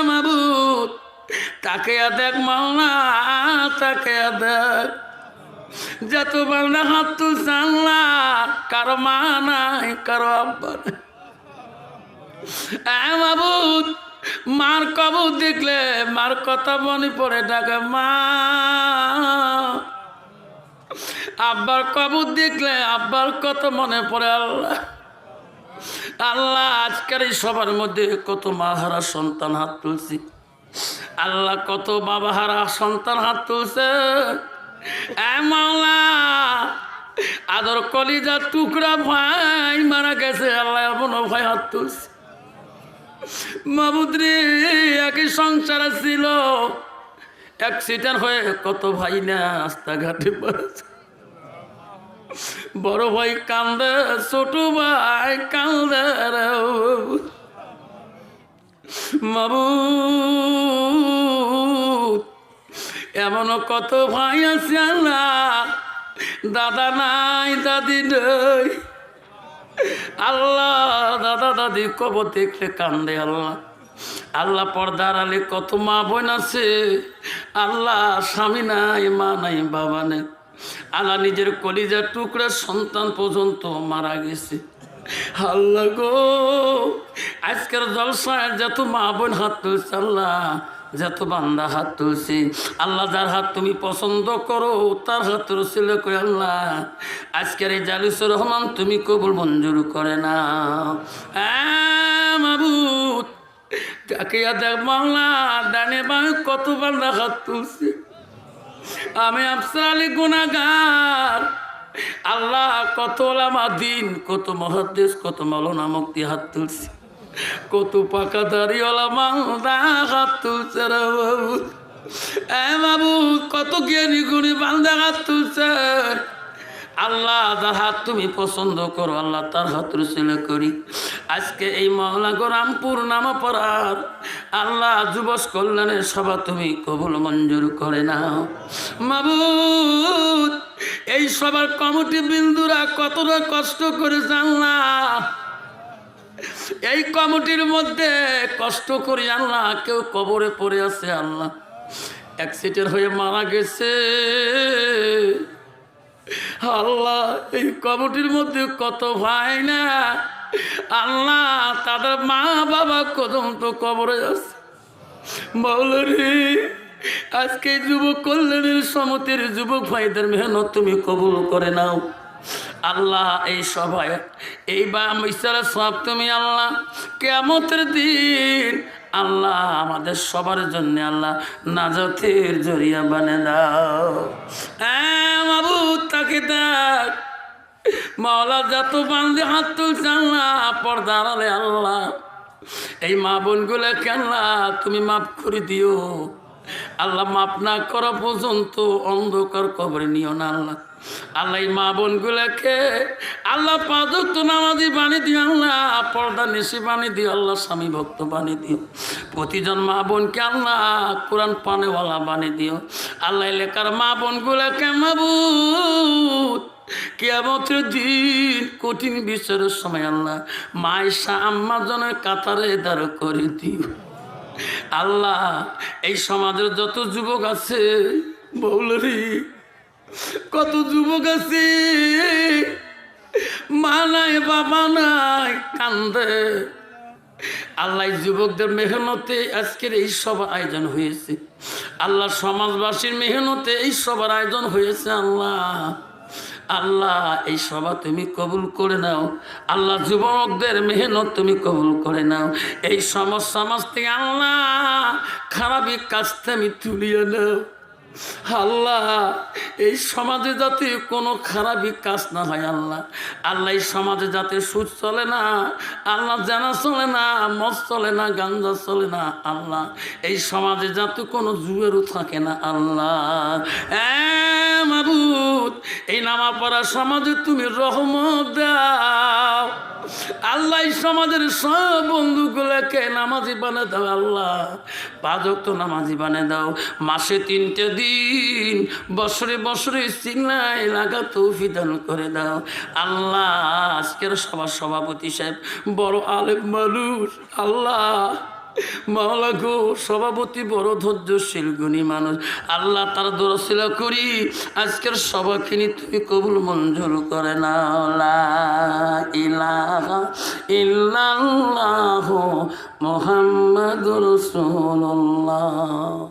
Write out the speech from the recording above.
মাবুদ তাকে দেখ মাওলা, তাকে দেখ। যত বান্দা হাত তুলছে আল্লাহ, কারো মা নাই, কারো আব্বা নাই। মাবুদ মার কবর দেখলে মার কথা মনে পড়ে, ডাকে মা। আব্বার কবর দেখলে আব্বার কথা মনে পড়ে। আল্লাহ আল্লাহ আজকের এই সবার মধ্যে কত মা হারা সন্তান হাত তুলছি আল্লাহ, কত বাবা হারা সন্তান হাত তুলছে। মাওলা আদর কলিজার টুকরা ভাই মারা গেছে আল্লাহ, এমন ভাই হাত তুলছে। মাবুদ রে একই সংসারে ছিল, অ্যাক্সিডেন্ট হয়ে কত ভাই না রাস্তাঘাটে পড়েছে। বড় ভাই কান্দে, ছোট ভাই কান্দে রে মাবুদ। এমনও কত ভাই আছে আল্লাহ, দাদা নাই, দাদি নাই। আল্লাহ দাদা দাদি কবর দেখলে কান্দে। আল্লাহ আল্লাহ পর্দার আলে কত মা বোন আছে আল্লাহ, স্বামী নাই, মা নাই, বাবা নেই। আল্লাহ নিজের কলিজার টুকরা সন্তান পর্যন্ত মারা গেছে। আল্লাহ গো আজকের জলসায় যত মা বোন হাত তুলছে আল্লাহ, যত বান্দা হাত তুলছি আল্লাহ, যার হাত তুমি পছন্দ করো তার হাত রসিল করে আল্লাহ আজকের এই জালিসুর রহমান তুমি কবুল মঞ্জুর করে না। মাবুদ তাকে দেখ মাওলা, ডানে বামে কত বান্দা হাত তুলছে। আমি আফসার আলী গুনাহগার আল্লাহ, কত ওলামা দিন, কত মুহাদ্দিস, কত মাওলানা মুফতি হাত তুলছে, কত পাকা দাড়িওয়ালা মালদা হাত তুলছে রে মাবুদ। মাবুদ কত জ্ঞানী গুণী বান্দা হাত তুলছে আল্লাহ, যার হাত তুমি পছন্দ করো আল্লাহ তার হাত রসিলা করি আজকে এই মহল্লা রামপুর নামাপাড়ার আল্লাহ যুবক কল্যাণের সভা তুমি কবুল মঞ্জুর করে নাও মাবুদ। এই সবার কমিটি বিন্দুরা কতটা কষ্ট করে আল্লাহ, এই কমিটির মধ্যে কষ্ট করি আল্লাহ, কেউ কবরে পড়ে আছে আল্লাহ, অ্যাক্সিডেন্ট হয়ে মারা গেছে আল্লাহ। এই কমিটির মধ্যে কত ভাই না আল্লাহ, তাদের মা বাবা কদম তো কবরে আছে। বলরে আজকে যুবক কল্যাণের সমিতির যুবক ভাইদের মেহনত তুমি কবুল করে নাও আল্লাহ। এই সবাই এই বা মিসার সব তুমি আল্লাহ কিয়ামতের দিন আল্লাহ আমাদের সবার জন্য আল্লাহ নাজাতের জরিয়া বানিয়ে দাও। মাবুদ তাকে দেখ মাওলা, যত বান্দে হাত তুলছে আল্লাহ পর্দার আলে আল্লাহ, এই মা বোনগুলোকে আল্লাহ তুমি মাফ করে দিও আল্লাহ। মাফ না করা পর্যন্ত অন্ধকার কবরে নিও না আল্লাহ। আল্লাহ এই মা বোনগুলোকে আল্লাহ পাঁচ ওয়াক্ত নামাজি বানিয়ে দিও আল্লাহ, পর্দা নিশি বানিয়ে দিও আল্লাহ, স্বামী ভক্ত বানিয়ে দিও। প্রতিজন মা বোনকে আল্লাহ কোরআন পানেওয়ালা বানিয়ে দিও আল্লাহ। এলাকার মা বোনগুলোকে মাবুদ কিয়ামতের দিন কঠিন বিচারের সময় আল্লাহ মায়েশা আম্মা জনের কাতারে দাঁড় করে দিও আল্লাহ। এই সমাজের যত যুবক আছে বৌলরি, কত যুবক আছে মা নাই, বাবা নাই, কান্দে আল্লাহ। যুবকদের মেহনতে আজকের এই সভা আয়োজন হয়েছে আল্লাহ, সমাজবাসীর মেহনতে এই সবার আয়োজন হয়েছে আল্লাহ। আল্লাহ এই সভা তুমি কবুল করে নাও আল্লাহ, যুবকদের মেহনত তুমি কবুল করে নাও। এই সমাজ থেকে আল্লাহ খারাপি কাজ তুমি তুলিয়ে নাও আল্লাহ। এই সমাজে যাতে কোনো খারাপই কাজ না হয় আল্লাহ। আল্লাহ এই সমাজে যাতে সুদ চলে না আল্লাহ, জানা চলে না, মদ চলে না, গাঞ্জা চলে না আল্লাহ। এই সমাজে যাতে কোনো জুয়েরও থাকে না আল্লাহ। মাবুদ এই নামাপাড়া সমাজে তুমি রহমত দাও আল্লাহ। এই সমাজের সব বন্ধুগুলোকে নামাজি বানিয়ে দাও আল্লাহ, পাঁচ ওয়াক্ত নামাজি বানিয়ে দাও। মাসে 3টে দিন, বছরে বছরে চিল্লাই লাগা তৌফিক দান করে দাও আল্লাহ। আজকের সবার সভাপতি সাহেব বড় আলেম মানুষ আল্লাহ, মাওলা গো, সভাপতি বড় ধৈর্যশীল গুণী মানুষ, আল্লাহ তার দরসিলা করি আজকের সভাখিনি তুমি কবুল মঞ্জুর করে নাও। লা ইলাহা ইল্লাল্লাহু মুহাম্মাদুর রাসূলুল্লাহ।